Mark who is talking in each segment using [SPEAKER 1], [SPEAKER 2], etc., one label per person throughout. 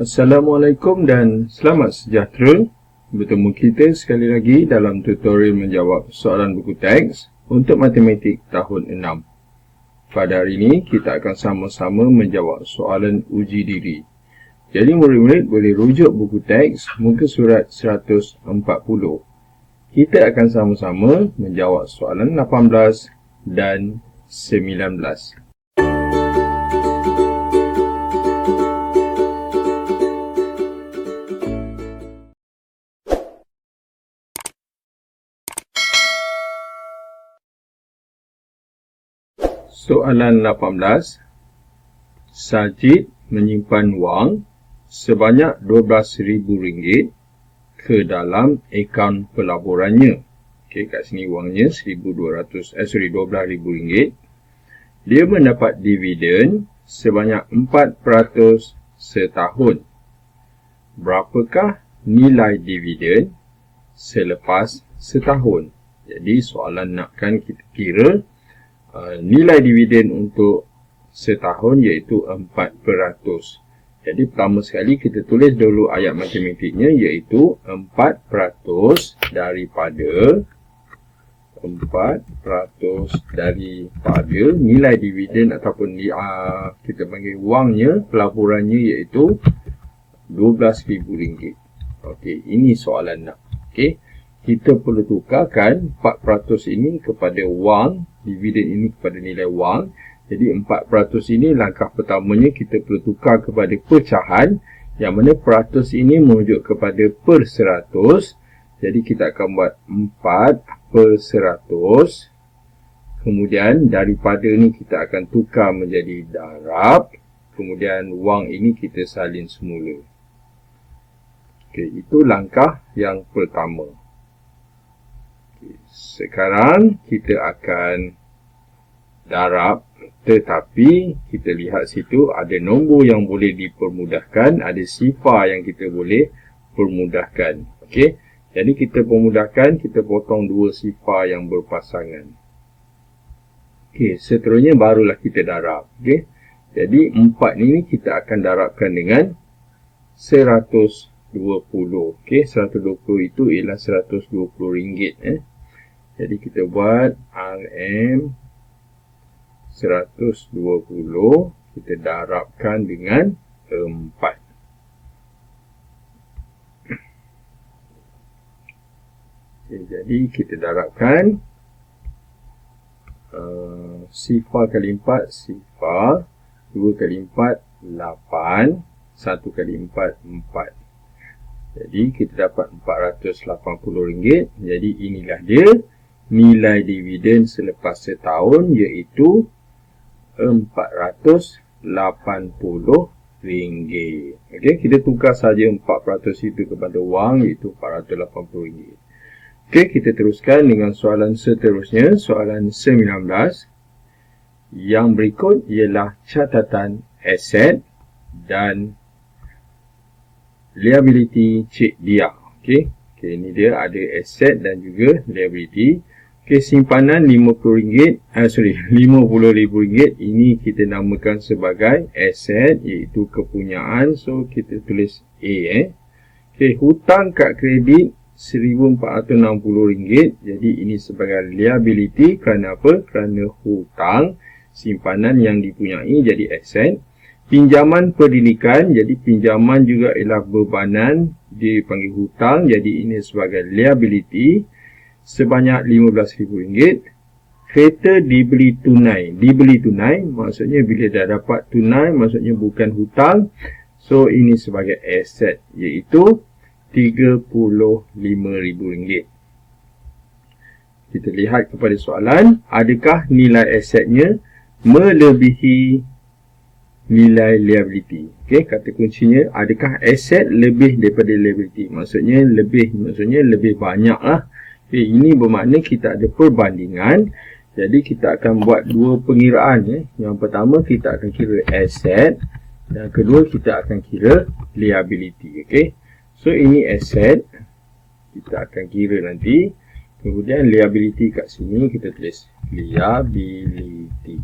[SPEAKER 1] Assalamualaikum dan selamat sejahtera. Bertemu kita sekali lagi dalam tutorial menjawab soalan buku teks untuk matematik tahun 6. Pada hari ini kita akan sama-sama menjawab soalan uji diri. Jadi murid-murid boleh rujuk buku teks muka surat 140. Kita akan sama-sama menjawab soalan 18 dan 19. Soalan 18. Sajid menyimpan wang sebanyak RM12,000 ke dalam akaun pelaburannya. Okey, kat sini wangnya RM12,000. Dia mendapat dividen sebanyak 4% setahun. Berapakah nilai dividen selepas setahun? Jadi soalan nakkan kita kira nilai dividen untuk setahun iaitu 4%. Jadi pertama sekali kita tulis dulu ayat matematiknya iaitu 4% daripada nilai dividen ataupun kita panggil wangnya, pelaburannya iaitu RM12,000. Okey, ini soalan nak. Okey, kita perlu tukarkan 4% ini kepada wang, dividen ini kepada nilai wang. Jadi 4% ini langkah pertamanya kita perlu tukar kepada pecahan, yang mana peratus ini merujuk kepada per 100. Jadi kita akan buat 4/100. Kemudian daripada ni kita akan tukar menjadi darab. Kemudian wang ini kita salin semula. Okey, itu langkah yang pertama. Sekarang kita akan darab, tetapi kita lihat situ ada nombor yang boleh dipermudahkan, ada sifar yang kita boleh permudahkan. Okey, jadi kita permudahkan, kita potong dua sifar yang berpasangan. Okey, seterusnya barulah kita darab. Okey, jadi 4 ni kita akan darabkan dengan 120. Okey, 120 itu ialah RM120. Jadi kita buat RM 120, kita darabkan dengan 4. Okay, jadi kita darabkan sifar kali 4 sifar, 2 kali 4 8, 1 kali 4 4. Jadi kita dapat RM480. Jadi inilah dia nilai dividen selepas setahun iaitu RM480. Okey, kita tukar saja 4% itu kepada wang iaitu RM480. Okey, kita teruskan dengan soalan seterusnya, soalan 19. Yang berikut ialah catatan aset dan liability Cik Dia. Okey, ini dia ada aset dan juga liability. Okey, simpanan RM50,000 ini kita namakan sebagai aset iaitu kepunyaan. So kita tulis A. Okey, hutang kad kredit RM1,460. Jadi ini sebagai liability. Kerana apa? Kerana hutang, simpanan yang dipunyai jadi aset. Pinjaman pendidikan, jadi pinjaman juga ialah bebanan, dipanggil hutang, jadi ini sebagai liability sebanyak RM15,000. Kereta dibeli tunai. Dibeli tunai maksudnya bila dah dapat tunai, maksudnya bukan hutang. So ini sebagai aset iaitu RM35,000. Kita lihat kepada soalan, adakah nilai asetnya melebihi nilai liability? Okey, kata kuncinya adakah aset lebih daripada liability? Maksudnya lebih banyak lah. Okay, ini bermakna kita ada perbandingan. Jadi kita akan buat dua pengiraan. Yang pertama kita akan kira aset, dan kedua kita akan kira liability. Okey, so ini aset kita akan kira nanti. Kemudian liability kat sini kita tulis liability.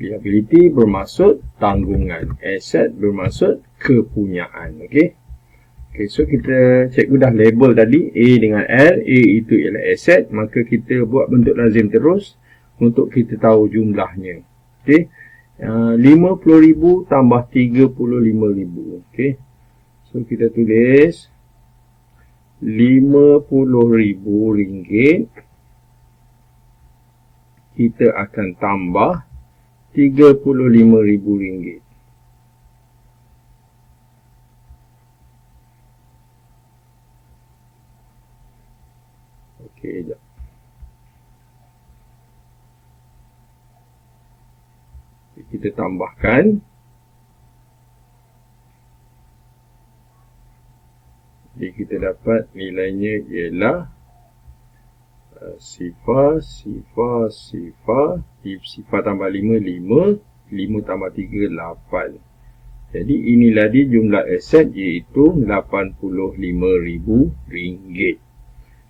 [SPEAKER 1] Liability bermaksud tanggungan, asset bermaksud kepunyaan. Okey. Okey, so cikgu dah label tadi A dengan L. A itu ialah aset, maka kita buat bentuk lazim terus untuk kita tahu jumlahnya. Okey. 50,000 tambah 35,000. Okey. So kita tulis RM50,000, kita akan tambah RM35,000. Okey, sekejap. Kita tambahkan. Jadi kita dapat nilainya ialah sifar tambah 5, 5 tambah 3, 8. Jadi inilah dia jumlah aset, iaitu RM85,000.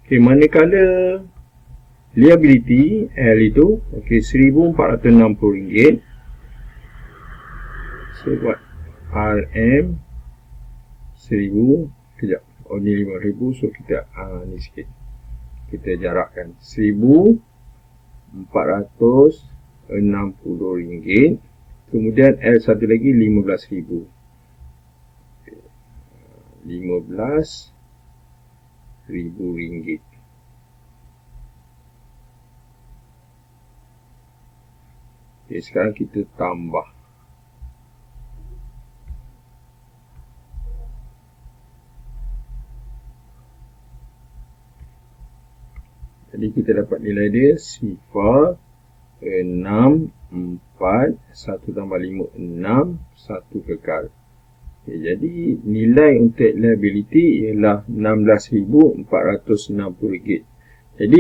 [SPEAKER 1] Okey, manakala liability L itu RM1,460. So buat RM 1,000, kejap. Oh ni 5,000, so kita ni sikit. Kita jarakkan RM1,460. Kemudian L satu lagi RM15,000. RM15,000. Okay, sekarang kita tambah. Jadi kita dapat nilai dia sifar 6, 4, 1 tambah 5, 6, 1 kekal. Okay, jadi nilai untuk liability ialah RM16,460. Jadi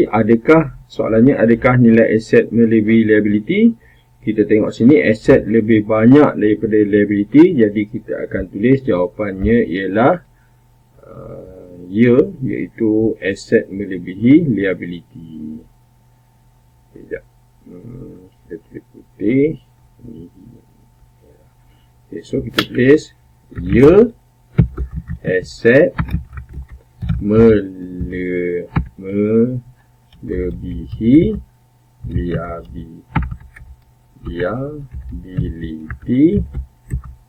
[SPEAKER 1] soalannya adakah nilai aset melebihi liability? Kita tengok sini aset lebih banyak daripada liability. Jadi kita akan tulis jawapannya ialah iaitu aset melebihi liability. Sekejap. Kita tulis putih. Okay, so kita tulis aset melebihi liability.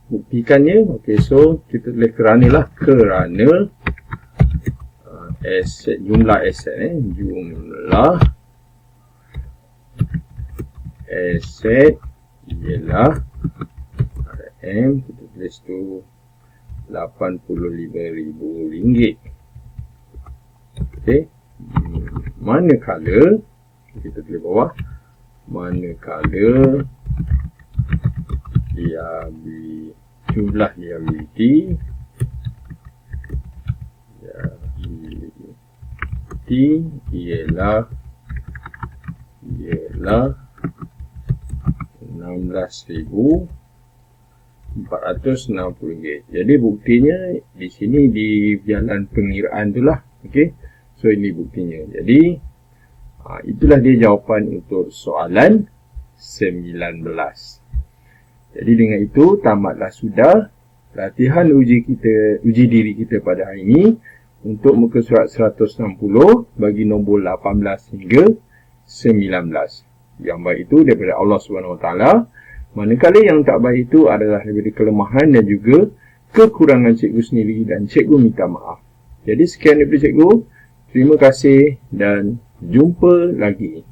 [SPEAKER 1] Buktikannya. Okay, so kita tulis kerana aset, jumlah aset jumlah aset ialah RM, kita tulis tu RM85,000. Okey. Manakala kita tulis bawah, manakala jumlah liability ialah RM16,460. Jadi buktinya di sini di jalan pengiraan itulah. Okey. So ini buktinya. Jadi itulah dia jawapan untuk soalan 19. Jadi dengan itu tamatlah sudah latihan uji diri kita pada hari ini untuk muka surat 160 bagi nombor 18 hingga 19. Yang baik itu daripada Allah SWT. Manakala yang tak baik itu adalah daripada kelemahan dan juga kekurangan cikgu sendiri, dan cikgu minta maaf. Jadi sekian daripada cikgu. Terima kasih dan jumpa lagi.